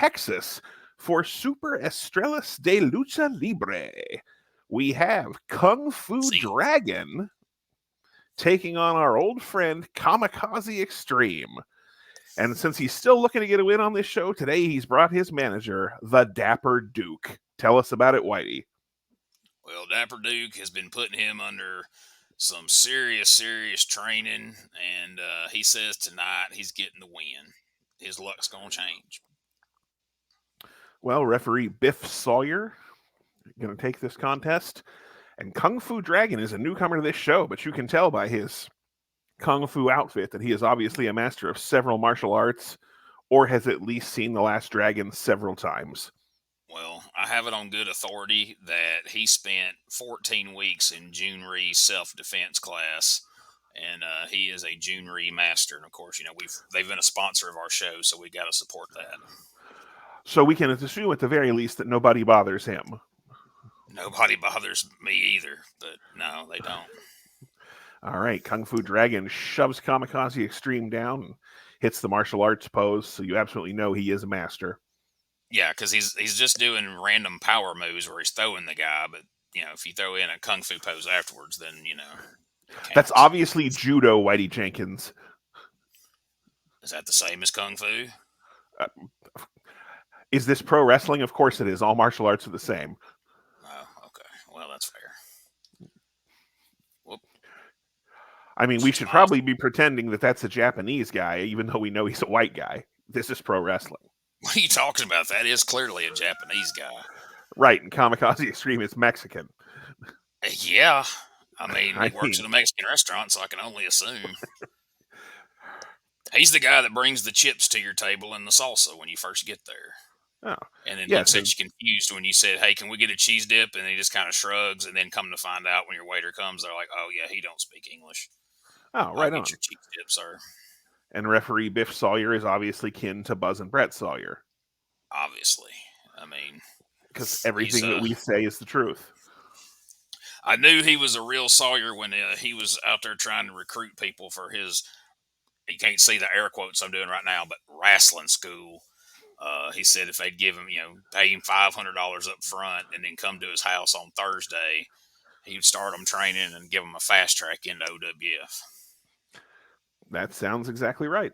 Texas for Super Estrellas de Lucha Libre. We have Kung Fu Dragon taking on our old friend Kamikaze Extreme. And since he's still looking to get a win on this show, today he's brought his manager, the Dapper Duke. Tell us about it, Whitey. Well, Dapper Duke has been putting him under some serious training, and he says tonight he's getting the win. His luck's going to change. Well, referee Biff Sawyer going to take this contest. And Kung Fu Dragon is a newcomer to this show, but you can tell by his Kung Fu outfit that he is obviously a master of several martial arts, or has at least seen The Last Dragon several times. Well, I have it on good authority that he spent 14 weeks in Junri self-defense class, and he is a Junri master. And of course, you know, they've been a sponsor of our show, so we got to support that. So we can assume at the very least that nobody bothers him. Nobody bothers me either, but no, they don't. All right, Kung Fu Dragon shoves Kamikaze Extreme down and hits the martial arts pose, so you absolutely know he is a master. Yeah, because he's just doing random power moves where he's throwing the guy, but you know, if you throw in a kung fu pose afterwards, then you know. That's obviously judo, Whitey Jenkins. Is that the same as kung fu? Is this pro wrestling? Of course it is. All martial arts are the same. Oh, okay. Well, that's fair. Whoop. I mean, we should probably be pretending that that's a Japanese guy, even though we know he's a white guy. This is pro wrestling. What are you talking about? That is clearly a Japanese guy. Right, and Kamikaze Extreme is Mexican. Yeah. I mean, he works at a Mexican restaurant, so I can only assume. He's the guy that brings the chips to your table and the salsa when you first get there. Oh. And then looks at you confused when you said, hey, can we get a cheese dip? And he just kind of shrugs, and then come to find out when your waiter comes, they're like, oh, yeah, he don't speak English. Oh, right on. Get your cheese dip, sir. And referee Biff Sawyer is obviously kin to Buzz and Brett Sawyer. Obviously. I mean, because everything that we say is the truth. I knew he was a real Sawyer when he was out there trying to recruit people for his, you can't see the air quotes I'm doing right now, but wrestling school. He said if they'd give him, pay him $500 up front and then come to his house on Thursday, he would start them training and give them a fast track into OWF. That sounds exactly right.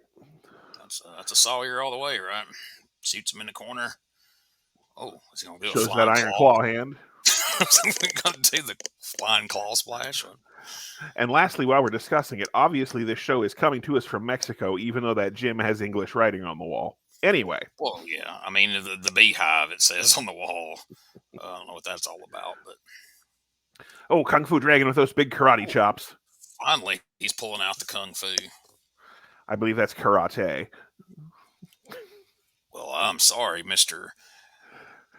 That's a Sawyer all the way, right? Shoots him in the corner. Oh, is he going to do Shows a flying that iron claw hand. Going to do the flying claw splash. And lastly, while we're discussing it, obviously this show is coming to us from Mexico, even though that gym has English writing on the wall. Anyway. Well, yeah. I mean, the beehive, it says on the wall. I don't know what that's all about, but. Oh, Kung Fu Dragon with those big karate chops. Finally, he's pulling out the Kung Fu. I believe that's karate. Well, I'm sorry, Mr.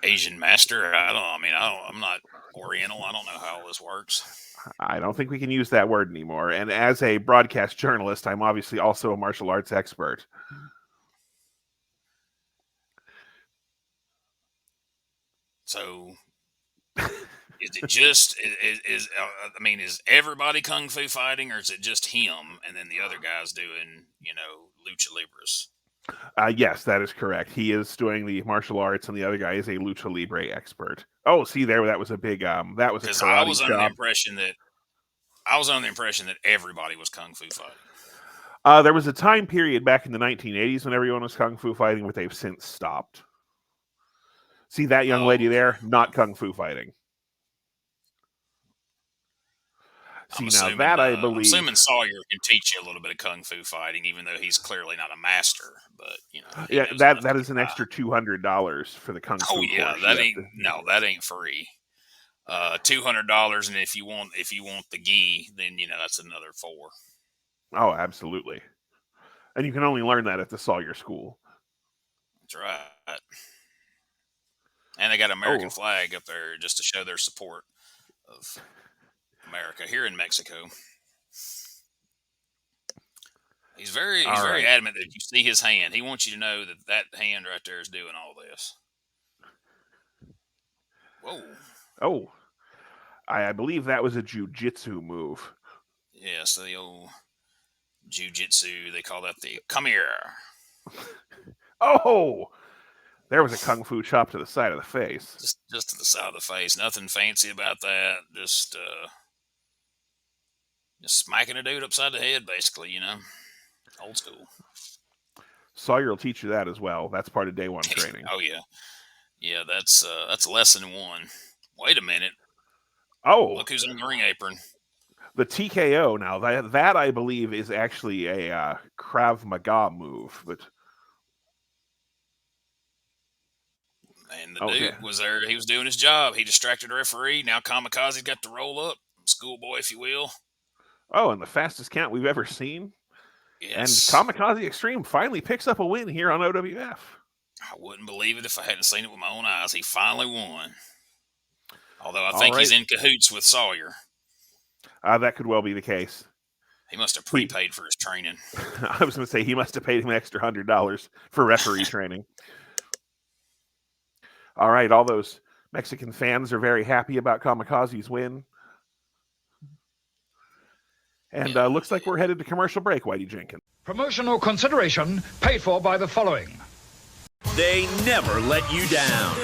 Asian Master. I'm not Oriental. I don't know how all this works. I don't think we can use that word anymore. And as a broadcast journalist, I'm obviously also a martial arts expert. So, is it just is everybody kung fu fighting, or is it just him and then the other guy's doing lucha libres? Yes, that is correct. He is doing the martial arts, and the other guy is a lucha libre expert. Oh, see there, that was a big that was a karate I was chop. under the impression that everybody was kung fu fighting. There was a time period back in the 1980s when everyone was kung fu fighting, but they've since stopped. See that young lady there? Not kung fu fighting. See, now that I believe... I'm assuming Sawyer can teach you a little bit of kung fu fighting, even though he's clearly not a master. But yeah, that is an extra $200 for the kung fu. Oh yeah, that ain't free. $200, and if you want the gi, then that's another $400. Oh, absolutely. And you can only learn that at the Sawyer School. That's right. And they got an American flag up there just to show their support of America here in Mexico. He's very adamant that you see his hand. He wants you to know that hand right there is doing all this. Whoa. Oh. I believe that was a jiu-jitsu move. Yeah, so the old jiu-jitsu, they call that the come here. Oh! There was a kung fu chop to the side of the face. Just to the side of the face. Nothing fancy about that. Just smacking a dude upside the head, basically, Old school. Sawyer will teach you that as well. That's part of day one training. Oh, yeah. Yeah, that's lesson one. Wait a minute. Oh. Look who's on the ring apron. The TKO now, that I believe is actually a Krav Maga move. But and the dude was there. He was doing his job. He distracted the referee. Now Kamikaze got to roll up. Schoolboy, if you will. Oh, and the fastest count we've ever seen. Yes. And Kamikaze Extreme finally picks up a win here on OWF. I wouldn't believe it if I hadn't seen it with my own eyes. He finally won. Although I think he's in cahoots with Sawyer. That could well be the case. He must have prepaid for his training. I was going to say he must have paid him an extra $100 for referee training. All right, all those Mexican fans are very happy about Kamikaze's win. And looks like we're headed to commercial break, Whitey Jenkins. Promotional consideration paid for by the following. They never let you down.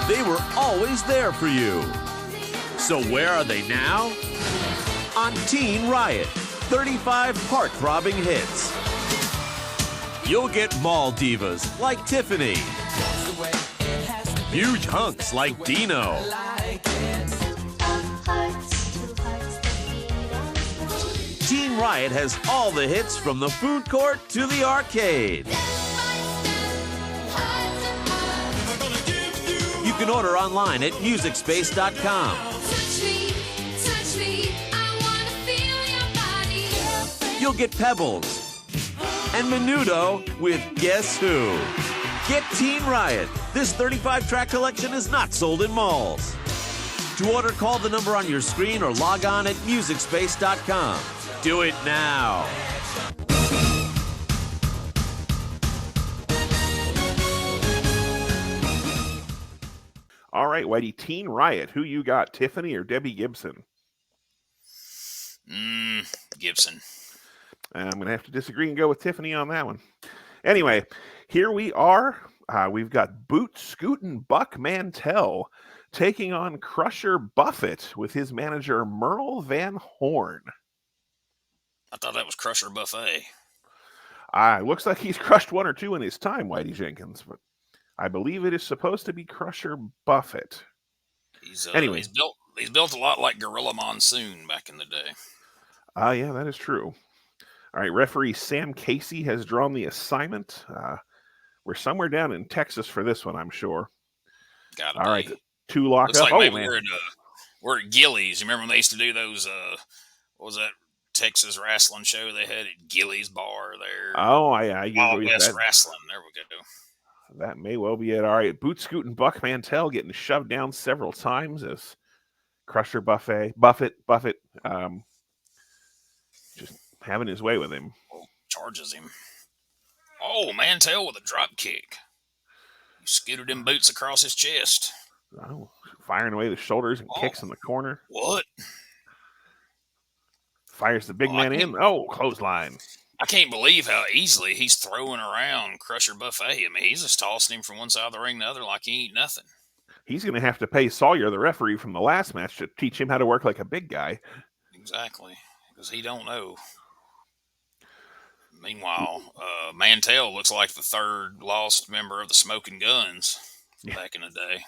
They were always there for you. So where are they now? On Teen Riot, 35 heart-throbbing hits. You'll get mall divas like Tiffany. Huge hunks like Dino. Teen Riot has all the hits from the food court to the arcade. You can order online at MusicSpace.com. You'll get Pebbles and Menudo with Guess Who. Get Teen Riot. This 35-track collection is not sold in malls. To order, call the number on your screen or log on at MusicSpace.com. Do it now. All right, Whitey, Teen Riot. Who you got, Tiffany or Debbie Gibson? Gibson. I'm going to have to disagree and go with Tiffany on that one. Anyway, here we are. We've got Boot Scootin' Buck Mantell taking on Crusher Buffett with his manager Merle Van Horne. I thought that was Crusher Buffet. Looks like he's crushed one or two in his time, Whitey Jenkins, but I believe it is supposed to be Crusher Buffett. Anyway, he's built a lot like Gorilla Monsoon back in the day. Yeah, that is true. All right, referee Sam Casey has drawn the assignment. We're somewhere down in Texas for this one, I'm sure. Gotta All be. right, two lock Looks up. like maybe we're at Gillies. You remember when they used to do those, what was that Texas wrestling show they had at Gillies Bar there? Oh, yeah. OWF Wrasslin. There we go. That may well be it. All right, Boot Scootin' Buck Mantell getting shoved down several times as Crusher Buffett, just having his way with him. Charges him. Oh, Mantell with a drop kick. He scooted them boots across his chest. Oh, firing away the shoulders and kicks in the corner. What? Fires the big man in. Oh, clothesline. I can't believe how easily he's throwing around Crusher Buffet. I mean, he's just tossing him from one side of the ring to the other like he ain't nothing. He's going to have to pay Sawyer, the referee from the last match, to teach him how to work like a big guy. Exactly, because he don't know. Meanwhile, Mantell looks like the third lost member of the Smoking Guns back in the day.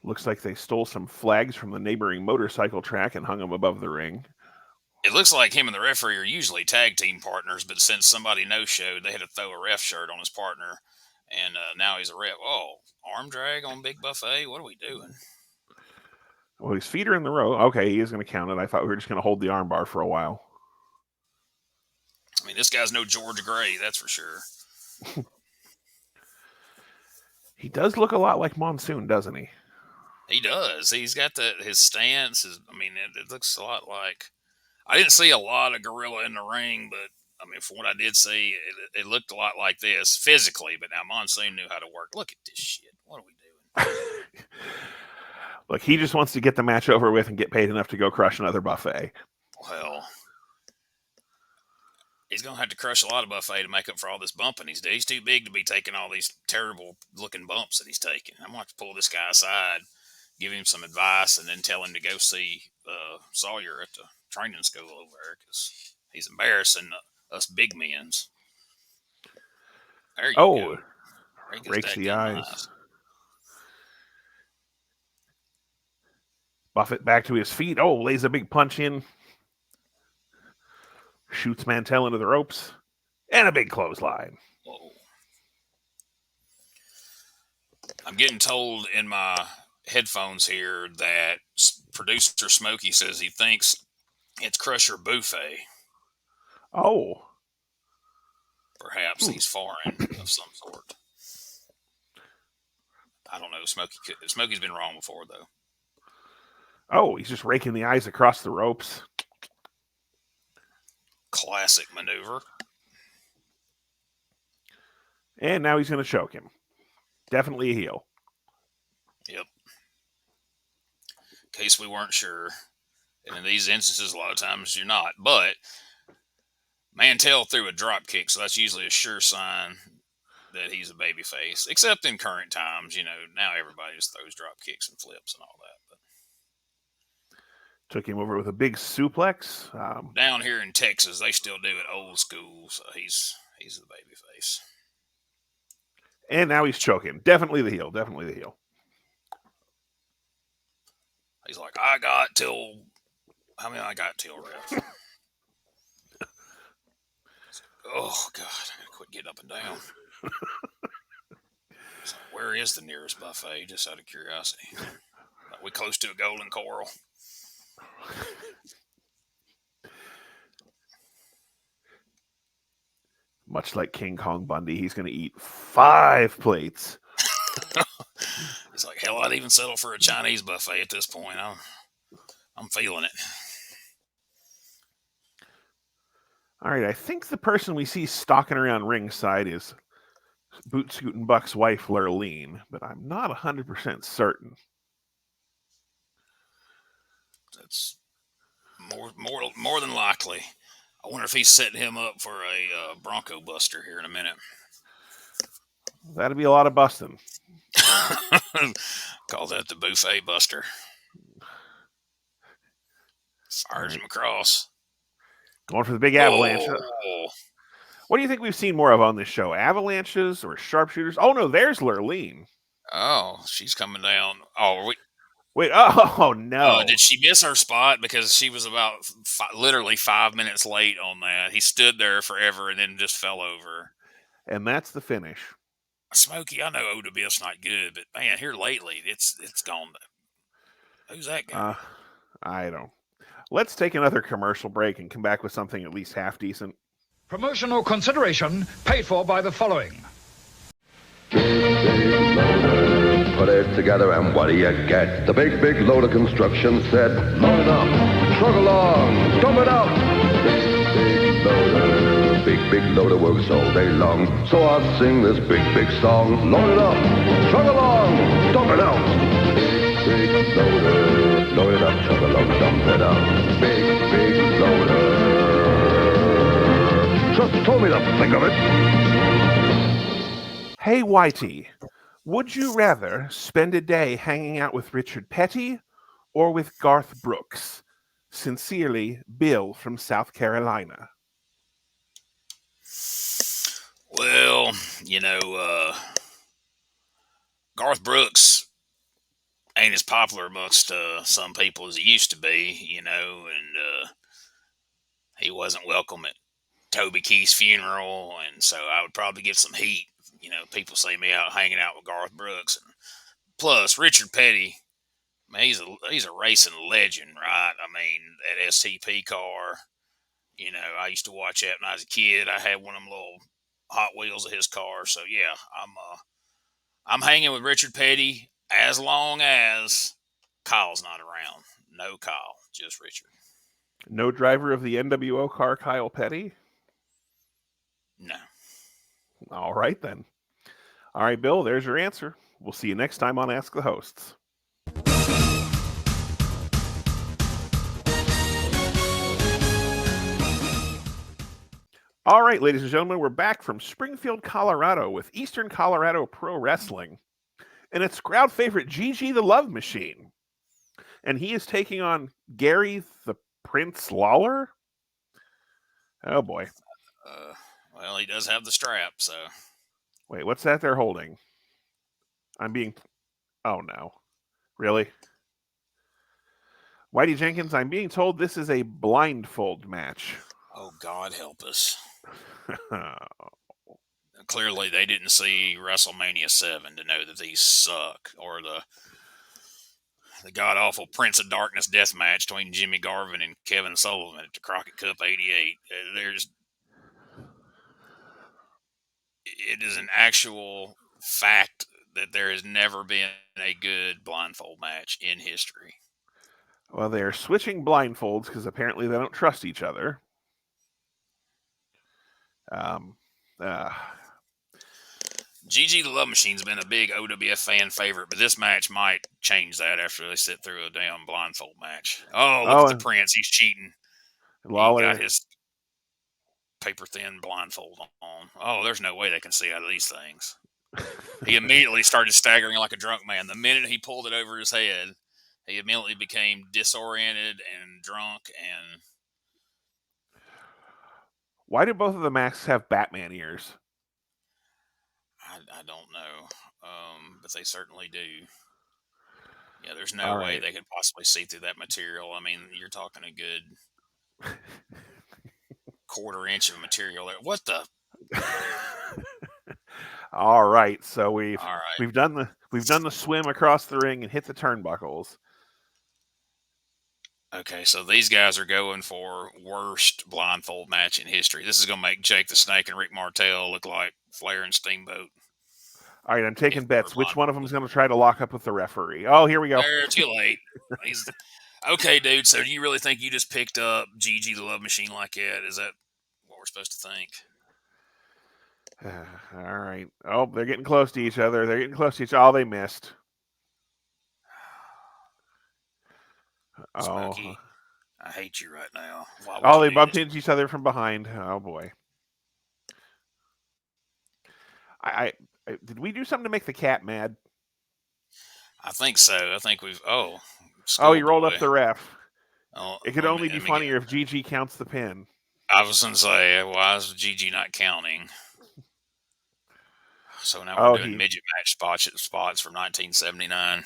Looks like they stole some flags from the neighboring motorcycle track and hung them above the ring. It looks like him and the referee are usually tag team partners, but since somebody no-showed, they had to throw a ref shirt on his partner, and now he's a ref. Oh, arm drag on Big Buffet? What are we doing? Well, his feet are in the row. Okay, he is going to count it. I thought we were just going to hold the arm bar for a while. I mean, this guy's no George Gray, that's for sure. He does look a lot like Monsoon, doesn't he? He does. He's got his stance. It looks a lot like... I didn't see a lot of Gorilla in the ring, but, I mean, from what I did see, it looked a lot like this physically, but now Monsoon knew how to work. Look at this shit. What are we doing? Look, he just wants to get the match over with and get paid enough to go crush another Buffet. Well, He's going to have to crush a lot of buffet to make up for all this bumping he's doing. He's too big to be taking all these terrible looking bumps that he's taking. I'm going to have to pull this guy aside, give him some advice, and then tell him to go see Sawyer at the training school over there because he's embarrassing us big men's. There you go. Rakes the eyes. Buffett back to his feet. Oh, lays a big punch in. Shoots Mantell into the ropes. And a big clothesline. Whoa. I'm getting told in my headphones here that producer Smokey says he thinks it's Crusher Buffet. Oh. Perhaps he's foreign of some sort. I don't know. Smokey's been wrong before, though. Oh, he's just raking the eyes across the ropes. Classic maneuver. And now he's going to choke him. Definitely a heel. Yep. In case we weren't sure. And in these instances, a lot of times you're not. But Mantell threw a drop kick, so that's usually a sure sign that he's a babyface. Except in current times, now everybody just throws drop kicks and flips and all that. But took him over with a big suplex. Down here in Texas, they still do it old school, so he's the babyface. And now he's choking. Definitely the heel. Definitely the heel. He's like, I got till ref. Oh, God, I got to quit getting up and down. So where is the nearest buffet, just out of curiosity? Are we close to a golden coral? Much like King Kong Bundy, he's going to eat 5 plates. He's like, hell, I'd even settle for a Chinese buffet at this point. I'm feeling it. All right, I think the person we see stalking around ringside is Boot Scootin' Buck's wife, Lurleen, but I'm not 100% certain. That's more than likely. I wonder if he's setting him up for a Bronco Buster here in a minute. That'd be a lot of busting. Call that the Buffet Buster. Fires him across. Going for the big avalanche. Oh. What do you think we've seen more of on this show? Avalanches or sharpshooters? Oh, no, there's Lurleen. Oh, she's coming down. Oh, Wait, oh, no. Did she miss her spot? Because she was about literally 5 minutes late on that. He stood there forever and then just fell over. And that's the finish. Smokey, I know OWF's not good, but man, here lately, it's gone. Who's that guy? I don't. Let's take another commercial break and come back with something at least half decent. Promotional consideration paid for by the following. Put it together and what do you get? The big Loader Construction said, load it up, truck along, dump it out. Big loader works all day long. So I'll sing this big song. Load it up, truck along, dump it out. Big loader, load it up, truck along, dump it out. Big loader. Just told me to think of it. Hey, Whitey, would you rather spend a day hanging out with Richard Petty or with Garth Brooks? Sincerely, Bill from South Carolina. Well, Garth Brooks ain't as popular amongst some people as he used to be, and he wasn't welcome at Toby Keith's funeral, and so I would probably get some heat. People see me out hanging out with Garth Brooks. And plus, Richard Petty, man, he's a racing legend, right? I mean, that STP car, I used to watch that when I was a kid. I had one of them little Hot Wheels of his car. So, yeah, I'm hanging with Richard Petty as long as Kyle's not around. No Kyle, just Richard. No driver of the NWO car, Kyle Petty? No. All right, then. All right, Bill, there's your answer. We'll see you next time on Ask the Hosts. All right, ladies and gentlemen, we're back from Springfield, Colorado with Eastern Colorado Pro Wrestling. And it's crowd favorite Gigi the Love Machine. And he is taking on Gary the Prince Lawler. Oh, boy. Well, he does have the strap, so. Wait, what's that they're holding? Oh, no. Really? Whitey Jenkins, I'm being told this is a blindfold match. Oh, God help us. Clearly, they didn't see WrestleMania 7 to know that these suck, or the god-awful Prince of Darkness death match between Jimmy Garvin and Kevin Sullivan at the Crockett Cup 88. It is an actual fact that there has never been a good blindfold match in history. Well, they're switching blindfolds because apparently they don't trust each other. Gigi the Love Machine's been a big OWF fan favorite, but this match might change that after they sit through a damn blindfold match. Oh, look at the Prince. He's cheating. Lawler. He got his paper-thin blindfold on. Oh, there's no way they can see out of these things. He immediately started staggering like a drunk man. The minute he pulled it over his head, he immediately became disoriented and drunk. And why do both of the masks have Batman ears? I don't know, but they certainly do. Yeah, there's no way they could possibly see through that material. I mean, you're talking a good quarter-inch of material there. What the? All right, so we've done the swim across the ring and hit the turnbuckles. Okay, so these guys are going for worst blindfold match in history. This is going to make Jake the Snake and Rick Martel look like Flair and Steamboat. All right, I'm taking bets. Which one of them is going to try to lock up with the referee? Oh, here we go. They're too late. Okay, dude, so do you really think you just picked up Gigi the Love Machine like that? Is that what we're supposed to think? All right. Oh, they're getting close to each other. Oh, they missed. Smokey, I hate you right now. They bumped into each other from behind. Oh, boy. Did we do something to make the cat mad? I think so. I think we've... he rolled up the ref. It could only be funnier if Gigi counts the pin. I was going to say, why is Gigi not counting? So now we're doing midget match spots from 1979.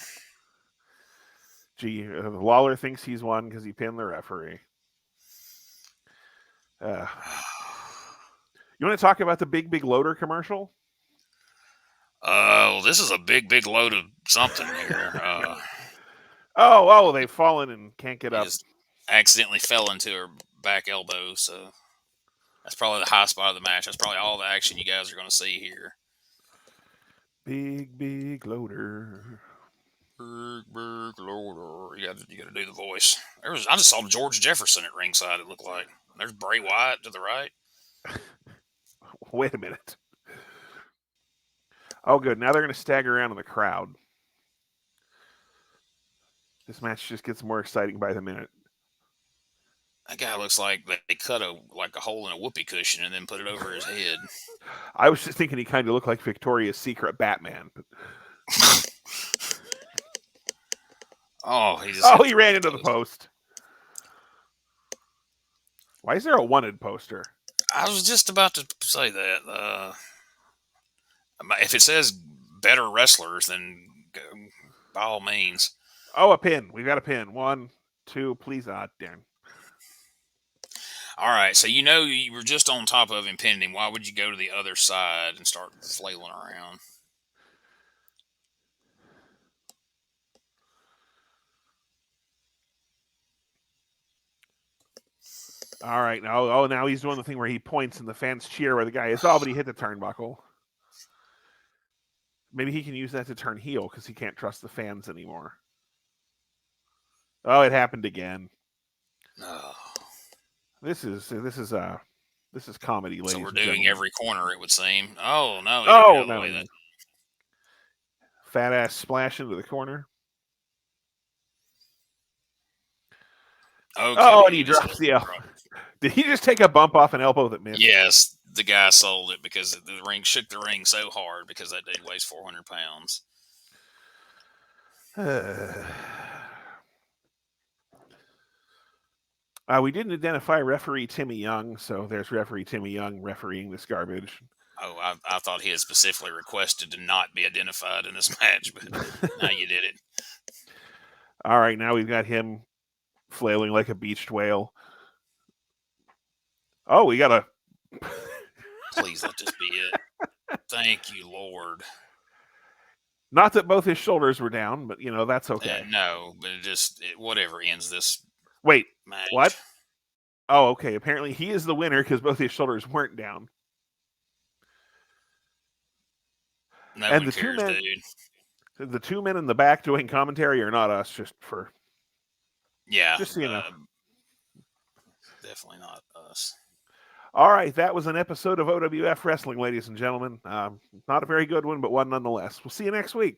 Gee, Lawler thinks he's won because he pinned the referee. You want to talk about the Big Loader commercial? This is a big load of something here. They've fallen and can't get up. Just accidentally fell into her back elbow, so that's probably the high spot of the match. That's probably all the action you guys are going to see here. Big Loader. Big Loader. You got to do the voice. I just saw George Jefferson at ringside, it looked like. There's Bray Wyatt to the right. Wait a minute. Oh, good. Now they're going to stagger around in the crowd. This match just gets more exciting by the minute. That guy looks like they cut a hole in a whoopee cushion and then put it over his head. I was just thinking he kind of looked like Victoria's Secret Batman. He ran into the post. Why is there a wanted poster? I was just about to say that. If it says better wrestlers, then by all means. Oh, a pin. We've got a pin. 1, 2, please. Darn. All right, so you were just on top of him pinning him. Why would you go to the other side and start flailing around? All right, now he's doing the thing where he points and the fans cheer where the guy is. But he hit the turnbuckle. Maybe he can use that to turn heel because he can't trust the fans anymore. Oh, it happened again. Oh. This is comedy, ladies. So we're and doing gentlemen. every corner, it would seem. Oh no! No. Fat ass splash into the corner. Okay, and he drops the elbow. Did he just take a bump off an elbow that missed? Yes, the guy sold it because the ring shook the ring so hard because that dude weighs 400 pounds. We didn't identify referee Timmy Young, so there's referee Timmy Young refereeing this garbage. Oh, I thought he had specifically requested to not be identified in this match, but now you did it. All right, now we've got him flailing like a beached whale. Oh, we got a... Please let this be it. Thank you, Lord. Not that both his shoulders were down, but, that's okay. No, but whatever ends this Wait, match. what? Oh, okay. Apparently he is the winner because both his shoulders weren't down. No and one cares, dude. The two men in the back doing commentary are not us, just so you know. Definitely not us. All right, that was an episode of OWF Wrestling, ladies and gentlemen. Not a very good one, but one nonetheless. We'll see you next week.